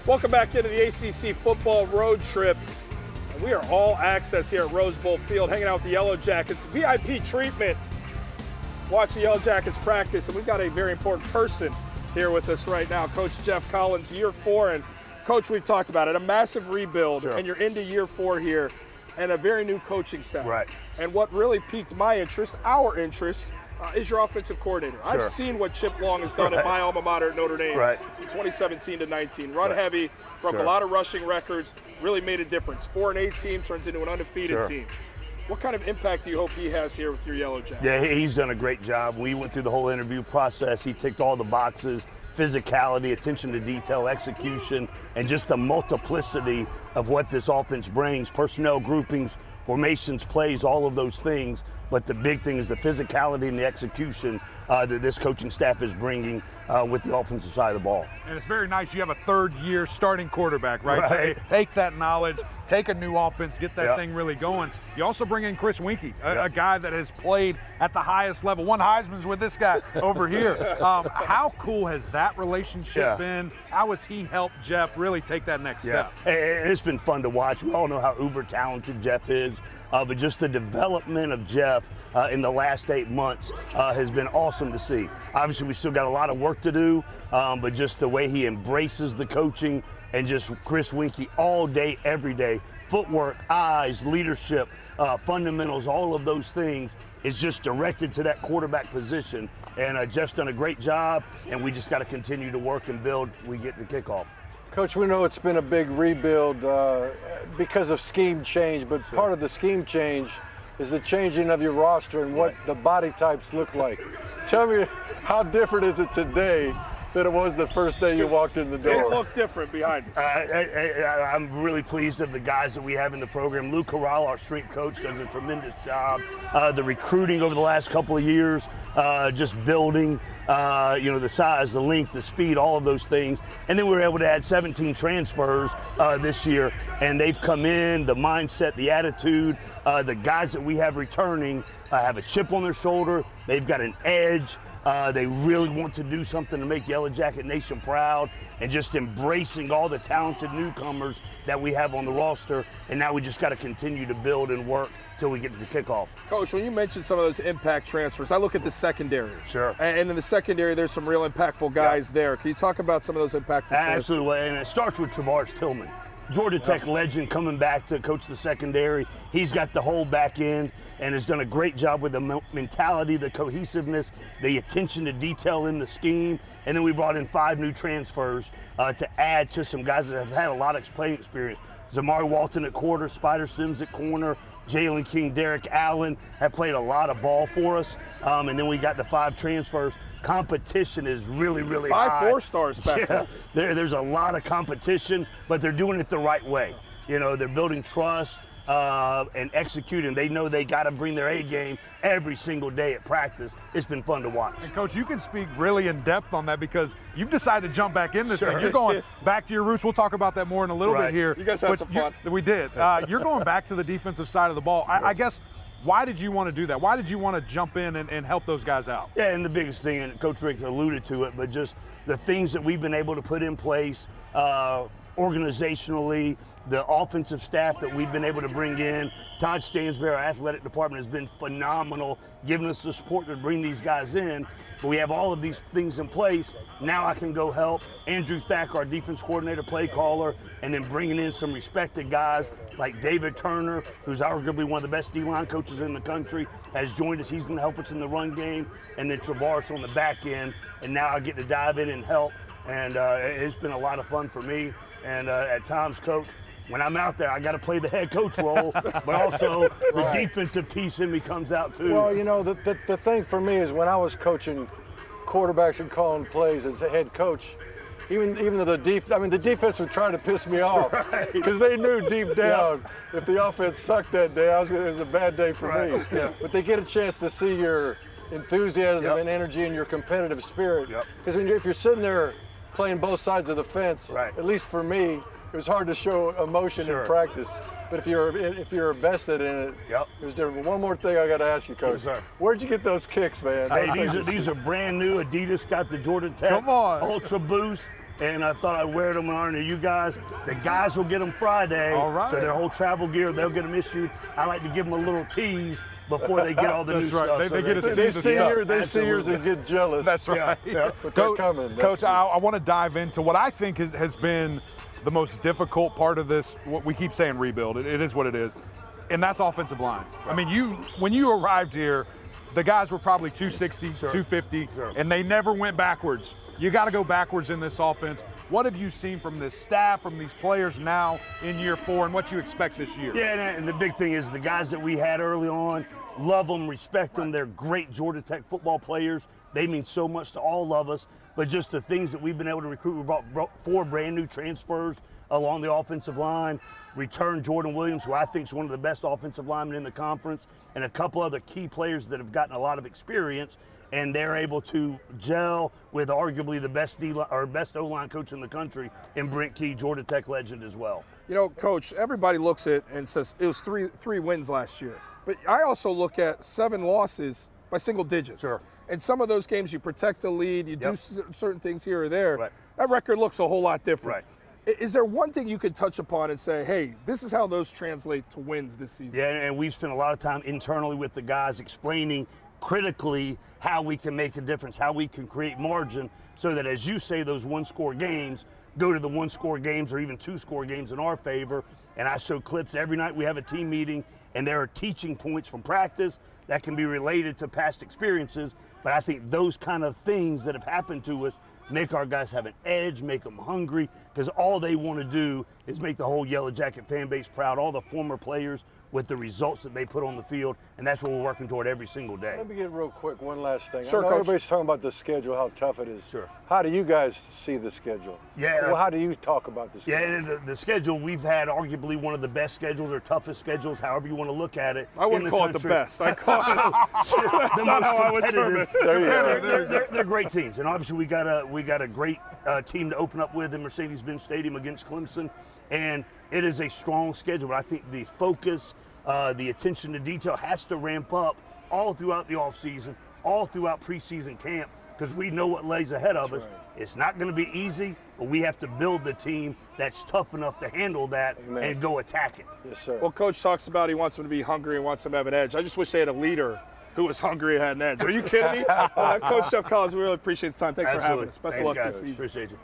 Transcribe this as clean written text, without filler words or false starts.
Welcome back into the ACC football road trip. We are all access here at Rose Bowl Field, hanging out with the Yellow Jackets. VIP treatment. Watch the Yellow Jackets practice, and we've got a very important person here with us right now, Coach Jeff Collins, year 4. And Coach, we've talked about it, a massive rebuild, Sure. and you're into year 4 here, and a very new coaching staff. Right. And what really piqued my interest, our interest, is your offensive coordinator. I've seen what Chip Long has done at my alma mater at Notre Dame from 2017 to 19. Run heavy, broke a lot of rushing records, really made a difference. 4-8 team turns into an undefeated team. What kind of impact do you hope he has here with your Yellow Jackets? Yeah, he's done a great job. We went through the whole interview process. He ticked all the boxes: physicality, attention to detail, execution, and just the multiplicity of what this offense brings: personnel groupings, formations, plays, all of those things. But the big thing is the physicality and the execution that this coaching staff is bringing with the offensive side of the ball. And it's very nice you have a third-year starting quarterback, right? Take that knowledge, take a new offense, get that thing really going. You also bring in Chris Winkie, a guy that has played at the highest level. Won Heisman's with this guy over here. How cool has that relationship been? How has he helped Jeff really take that next step? It's been fun to watch. We all know how uber talented Jeff is. But just the development of Jeff in the last 8 months has been awesome to see. Obviously, we still got a lot of work to do, but just the way he embraces the coaching and just Chris Winkie all day, every day, footwork, eyes, leadership, fundamentals, all of those things is just directed to that quarterback position. And Jeff's done a great job, and we just got to continue to work and build. We get the kickoff. Coach, we know it's been a big rebuild because of scheme change, but part of the scheme change is the changing of your roster and what the body types look like. Tell me, how different is it today than it was the first day you walked in the door? It looked different behind us. I'm really pleased of the guys that we have in the program. Lou Corral, our strength coach, does a tremendous job. The recruiting over the last couple of years, just building, the size, the length, the speed, all of those things. And then we were able to add 17 transfers this year, and they've come in, the mindset, the attitude, the guys that we have returning have a chip on their shoulder. They've got an edge. They really want to do something to make Yellow Jacket Nation proud, and just embracing all the talented newcomers that we have on the roster. And now we just got to continue to build and work till we get to the kickoff. Coach, when you mentioned some of those impact transfers, I look at the secondary. Sure. And in the secondary, there's some real impactful guys there. Can you talk about some of those impactful transfers? Absolutely, and it starts with Travaris Tillman. Georgia Tech legend coming back to coach the secondary. He's got the whole back end and has done a great job with the mentality, the cohesiveness, the attention to detail in the scheme. And then we brought in 5 new transfers to add to some guys that have had a lot of playing experience. Zamari Walton at quarter, Spider Sims at corner, Jalen King, Derek Allen have played a lot of ball for us. And then we got the 5 transfers. Competition is really, really high. 5 4-stars back there. There's a lot of competition, but they're doing it the right way. They're building trust and executing. They know they got to bring their A game every single day at practice. It's been fun to watch. And Coach, you can speak really in depth on that because you've decided to jump back in this thing. You're going back to your roots. We'll talk about that more in a little bit here. You guys had some fun. We did. You're going back to the defensive side of the ball. I guess, why did you want to do that? Why did you want to jump in and help those guys out? Yeah, and the biggest thing, and Coach Rick alluded to it, but just the things that we've been able to put in place organizationally, the offensive staff that we've been able to bring in. Todd Stansberry, our athletic department, has been phenomenal, giving us the support to bring these guys in. But we have all of these things in place. Now I can go help Andrew Thacker, our defense coordinator, play caller, and then bringing in some respected guys like David Turner, who's arguably one of the best D-line coaches in the country, has joined us. He's going to help us in the run game, and then Travaris on the back end. And now I get to dive in and help. And it's been a lot of fun for me. And at times, Coach, when I'm out there, I got to play the head coach role, but also the defensive piece in me comes out too. Well, the thing for me is when I was coaching quarterbacks and calling plays as a head coach, even though the defense would try to piss me off because they knew deep down if the offense sucked that day, it was a bad day for me. Yeah. But they get a chance to see your enthusiasm and energy and your competitive spirit. Because if you're sitting there playing both sides of the fence, at least for me, it was hard to show emotion in practice. But if you're invested in it, it was different. One more thing I got to ask you, Coach. Yes, sir. Where'd you get those kicks, man? Hey, these are brand new. Adidas got the Georgia Tech Ultra Boost. and I thought I'd wear them in honor of you guys. The guys will get them Friday. All right. So their whole travel gear, they'll get them issued. I like to give them a little tease before they get all the new right. stuff. They get to see they see yours and get jealous. That's right. Yeah. But they're coming. Coach, I want to dive into what I think has been the most difficult part of this. What we keep saying, rebuild. It is what it is, and that's offensive line. I mean, when you arrived here, the guys were probably 260, 250, and they never went backwards. You got to go backwards in this offense. What have you seen from this staff, from these players now in year 4, and what you expect this year? Yeah, and the big thing is the guys that we had early on, love them, respect them. They're great Georgia Tech football players. They mean so much to all of us. But just the things that we've been able to recruit, we brought 4 brand new transfers along the offensive line, returned Jordan Williams, who I think is one of the best offensive linemen in the conference, and a couple other key players that have gotten a lot of experience, and they're able to gel with arguably the best O-line coach in the country in Brent Key, Georgia Tech legend as well. You know, Coach, everybody looks at and says it was three wins last year. But I also look at 7 losses by single digits. Sure. And some of those games you protect the lead, you do certain things here or there. Right. That record looks a whole lot different. Right. Is there one thing you could touch upon and say, hey, this is how those translate to wins this season? Yeah, and we've spent a lot of time internally with the guys explaining critically how we can make a difference, how we can create margin so that, as you say, those 1-score games go to the 1-score games or even 2-score games in our favor. And I show clips every night we have a team meeting, and there are teaching points from practice that can be related to past experiences. But I think those kind of things that have happened to us make our guys have an edge, make them hungry, because all they want to do is make the whole Yellow Jacket fan base proud, all the former players with the results that they put on the field, and that's what we're working toward every single day. Let me get real quick, one last thing. Sure, I know Coach. everybody's talking about the schedule, how tough it is. Sure. How do you guys see the schedule? Yeah. Well, how do you talk about the schedule? Yeah, the schedule, we've had arguably one of the best schedules or toughest schedules, however you want to look at it. I wouldn't call it the best. I call it that's not how I would term it. They're great teams, and obviously we got a great team to open up with in Mercedes-Benz Stadium against Clemson, and it is a strong schedule. But I think the focus, the attention to detail has to ramp up all throughout the offseason, all throughout preseason camp, because we know what lays ahead of us. Right. It's not going to be easy, but we have to build the team that's tough enough to handle that and go attack it. Yes, sir. Well, Coach talks about he wants them to be hungry and wants them to have an edge. I just wish they had a leader who was hungry and had an edge. Are you kidding me? Coach Jeff Collins, we really appreciate the time. Thanks for having us. Best of luck this season. Appreciate you.